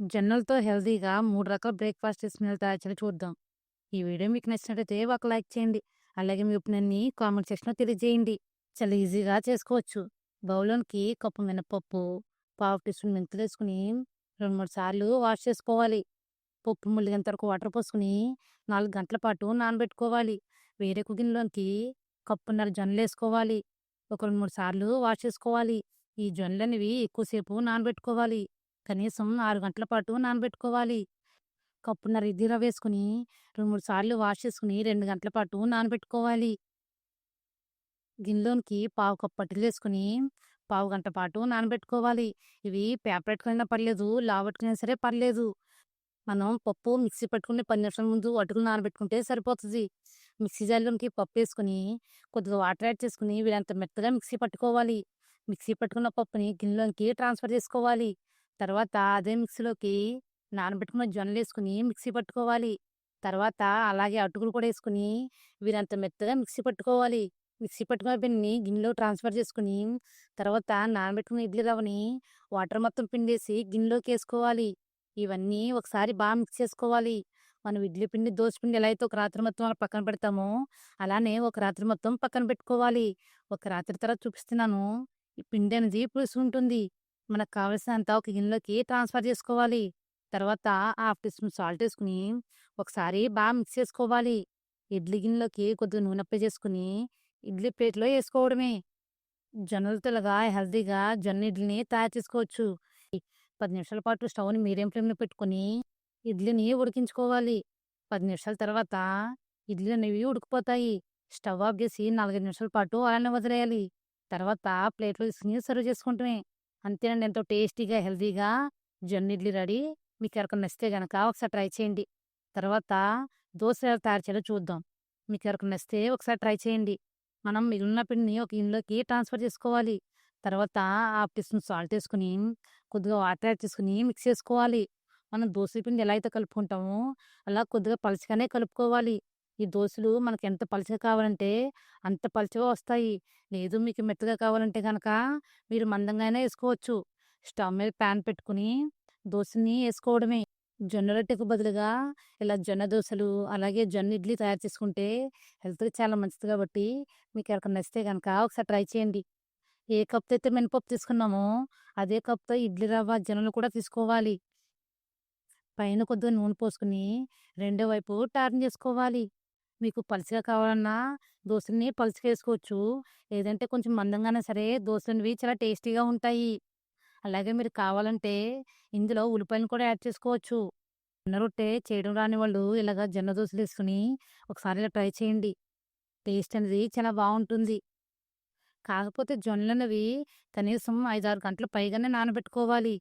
జొన్నలతో హెల్తీగా 3 రకాల బ్రేక్‌ఫాస్ట్ రెసిపీలు తయారు చేయాలో చూద్దాం. ఈ వీడియో మీకు నచ్చినట్టయితే ఒక లైక్ చేయండి. అలాగే మీ ఒపీనియన్‌ని కామెంట్ సెక్షన్‌లో తెలియజేయండి. చాలా ఈజీగా చేసుకోవచ్చు. బౌల్‌లోనికి కప్పు మినపప్పు, పావు టీ స్పూన్ మెంతులేసుకొని 2, 3 సార్లు వాష్ చేసుకోవాలి. పప్పు ములిగేంత వరకు వాటర్ పోసుకొని 4 గంటల పాటు నానబెట్టుకోవాలి. వేరే గిన్నెలోకి కప్పున్నర జొన్నలేసుకోవాలి. ఒక 2, 3 సార్లు వాష్ చేసుకోవాలి. ఈ జొన్నలనేవి ఎక్కువసేపు నానబెట్టుకోవాలి. కనీసం 6 గంటల పాటు నానబెట్టుకోవాలి. కప్పున్నర ఇడ్లీ రవ్వేసుకొని 2, 3 సార్లు వాష్ చేసుకొని 2 గంటల పాటు నానబెట్టుకోవాలి. గిన్నెలోనికి పావు కప్పు పల్లీలేసుకొని పావు గంట పాటు నానబెట్టుకోవాలి. ఇవి పేపర్ పెట్టుకున్నా పర్లేదు, లావెట్టుకున్నా సరే పర్లేదు. మనం పప్పు మిక్సీ పట్టుకుని 10 నిమిషాల ముందు అటుకులు నానబెట్టుకుంటే సరిపోతుంది. మిక్సీ జార్‌లోకి పప్పేసుకొని కొద్దిగా వాటర్ యాడ్ చేసుకొని వీలంత మెత్తగా మిక్సీ పట్టుకోవాలి. మిక్సీ పట్టుకున్న పప్పుని గిన్నెలోకి ట్రాన్స్‌ఫర్ చేసుకోవాలి. తర్వాత అదే మిక్సీలోకి నానబెట్టుకున్న జొన్నలేసుకొని మిక్సీ పట్టుకోవాలి. తర్వాత అలాగే అటుకులు కూడా ఏసుకొని వీరంత మెత్తగా మిక్సీ పట్టుకోవాలి. మిక్సీ పట్టుకున్న పిండిని గిన్నెలోకి ట్రాన్స్‌ఫర్ చేసుకొని తర్వాత నానబెట్టుకున్న ఇడ్లీ రవ్వని వాటర్ మొత్తం పిండేసి గిన్నెలోకేసుకోవాలి. ఇవన్నీ ఒకసారి మిక్స్ చేసుకోవాలి. మనం ఇడ్లీ పిండి, దోస పిండి ఎలా అయితే ఒక రాత్రి మొత్తం అలా పక్కన పెడతామో, అలానే ఒక రాత్రి మొత్తం పక్కన పెట్టుకోవాలి. ఒక రాత్రి తర్వాత చూపిస్తున్నాను. ఈ పిండి అనేది పులుసుంటుంది. మనకు కావాల్సినంత ఒక గిన్నెలోకి ట్రాన్స్‌ఫర్ చేసుకోవాలి. తర్వాత హాఫ్ టీ స్పూన్ సాల్ట్ ఏసుకొని ఒకసారి మిక్స్ చేసుకోవాలి. ఇడ్లీ గిన్నెలోకి కొద్దిగా నూనె అప్లై చేసుకొని ఇడ్లీ ప్లేట్‌లో ఏసుకోవడమే. జొన్నలతో ఇలాగా హెల్తీగా జొన్న ఇడ్లీని తయారు చేసుకోవచ్చు. 10 నిమిషాల పాటు స్టవ్‌ని మీడియం ఫ్లేమ్‌లో పెట్టుకొని ఇడ్లీని ఉడికించుకోవాలి. 10 నిమిషాల తర్వాత ఇడ్లీలనేవి ఉడికిపోతాయి. స్టవ్ ఆఫ్ చేసి 4, 5 నిమిషాల పాటు అలానే వదిలేయాలి. తర్వాత ప్లేట్‌లో తీసుకొని సర్వ్ చేసుకుంటమే. అంతేనండి, ఎంతో టేస్టీగా, హెల్తీగా జొన్న ఇడ్లీ రెడీ. మీకు ఎవరికైనా నచ్చితే గనక ఒకసారి ట్రై చేయండి. తర్వాత దోస ఎలా తయారు చేయాలో చూద్దాం. మీకు ఎవరికైనా నచ్చితే ఒకసారి ట్రై చేయండి. మనం మిగిలిన పిండిని ఒక గిన్నెలోకి ట్రాన్స్‌ఫర్ చేసుకోవాలి. తర్వాత హాఫ్ టీ స్పూన్ సాల్ట్ ఏసుకొని కొద్దిగా వాటర్ యాడ్ చేసుకొని మిక్స్ చేసుకోవాలి. మనం దోస పిండి ఎలా అయితే కలుపుకుంటామో అలా కొద్దిగా పలచగానే కలుపుకోవాలి. ఈ దోసలు మనకి ఎంత పలచగా కావాలంటే అంత పలచగా వస్తాయి. లేదు మీకు మెత్తగా కావాలంటే గనక మీరు మందంగానే ఏసుకోవచ్చు. స్టవ్ మీద ప్యాన్ పెట్టుకొని దోసని ఏసుకోవడమే. జొన్న రొట్టెకు బదులుగా ఇలా జొన్న దోసలు, అలాగే జొన్న ఇడ్లీ తయారు చేసుకుంటే హెల్త్‌కి చాలా మంచిది కాబట్టి మీకు ఎవరికైనా నచ్చితే గనక ఒకసారి ట్రై చేయండి. ఏ కప్‌తో అయితే మినపప్పు తీసుకున్నామో, అదే కప్‌తో ఇడ్లీ రవ్వ, జొన్నలు కూడా తీసుకోవాలి. పైన కొద్దిగా నూనె పోసుకొని రెండో వైపు టర్న్ చేసుకోవాలి. మీకు పలుచగా కావాలన్నా దోసలని పలుచగా ఏసుకోవచ్చు. లేదంటే కొంచెం మందంగానే సరే దోసలనేవి చాలా టేస్టీగా ఉంటాయి. అలాగే మీరు కావాలంటే ఇందులో ఉల్లిపాయలను కూడా యాడ్ చేసుకోవచ్చు. జొన్న రొట్టె చేయడం రాని వాళ్ళు ఇలాగ జొన్న దోసలేసుకొని ఒకసారి ఇలా ట్రై చేయండి. టేస్ట్ అనేది చాలా బావుంటుంది. కాకపోతే జొన్నలనేవి కనీసం 5, 6 గంటలు పైగానే నానబెట్టుకోవాలి.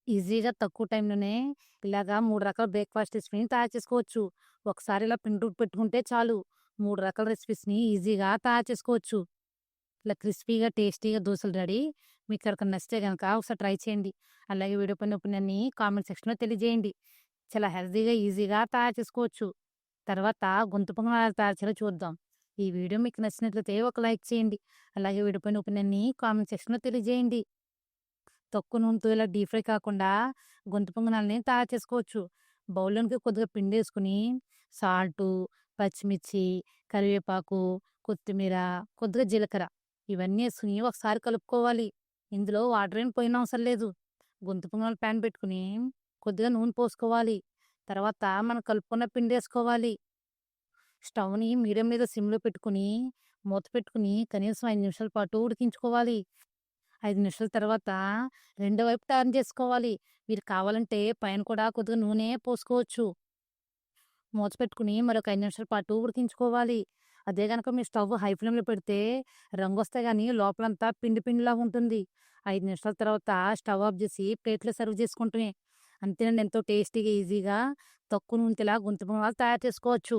ఈజీగా తక్కువ టైంలోనే ఇలాగా 3 రకాల బ్రేక్‌ఫాస్ట్ రెసిపీని తయారు చేసుకోవచ్చు. ఒకసారి ఇలా పిండి రుబ్బి పెట్టుకుంటే చాలు. 3 రకాల రెసిపీస్‌ని ఈజీగా తయారు చేసుకోవచ్చు. ఇలా క్రిస్పీగా, టేస్టీగా దోసలు రెడీ. మీకు ఎవరికైనా నచ్చితే గనక ఒకసారి ట్రై చేయండి. అలాగే వీడియో పైన ఒపీనియన్‌ని కామెంట్ సెక్షన్‌లో తెలియజేయండి. చాలా హెల్తీగా, ఈజీగా తయారు చేసుకోవచ్చు. తర్వాత గొంతు పొంగనాలు ఎలా తయారు చేయాలో చూద్దాం. ఈ వీడియో మీకు నచ్చినట్లయితే ఒక లైక్ చేయండి. అలాగే వీడియో పైన ఒపీనియన్‌ని కామెంట్ సెక్షన్‌లో తెలియజేయండి. తక్కువ నూనెతో ఇలా డీప్ ఫ్రై కాకుండా గొంతు పొంగనాలని తయారు చేసుకోవచ్చు. బౌల్‌లోనికి కొద్దిగా పిండేసుకొని సాల్టు, పచ్చిమిర్చి, కరివేపాకు, కొత్తిమీర, కొద్దిగా జీలకర్ర ఇవన్నీ ఏసుకొని ఒకసారి కలుపుకోవాలి. ఇందులో వాటర్ ఏం పోయనవసరం లేదు. గొంతు పొంగనాలు ప్యాన్ పెట్టుకొని కొద్దిగా నూనె పోసుకోవాలి. తర్వాత మనం కలుపుకున్న పిండేసుకోవాలి. స్టవ్‌ని మీడియం మీద సిమ్‌లో పెట్టుకొని మూత పెట్టుకొని కనీసం 5 నిమిషాల పాటు ఉడికించుకోవాలి. 5 నిమిషాల తర్వాత రెండో వైపు టర్న్ చేసుకోవాలి. మీరు కావాలంటే పైన కూడా కొద్దిగా నూనె పోసుకోవచ్చు. మూత పెట్టుకుని మరొక 5 నిమిషాల పాటు ఉడికించుకోవాలి. అదే గనక మీ స్టవ్ హై ఫ్లేమ్‌లో పెడితే రంగొస్తే గానీ లోపలంతా పిండి పిండిలాగా ఉంటుంది. 5 నిమిషాల తర్వాత స్టవ్ ఆఫ్ జేసి ప్లేట్‌లో సర్వ్ చేసుకుంటమే. అంతేనండి, ఎంతో టేస్టీగా, ఈజీగా తక్కువ నూనెతో ఇలా గుంత పొంగనాలు తయారు చేసుకోవచ్చు.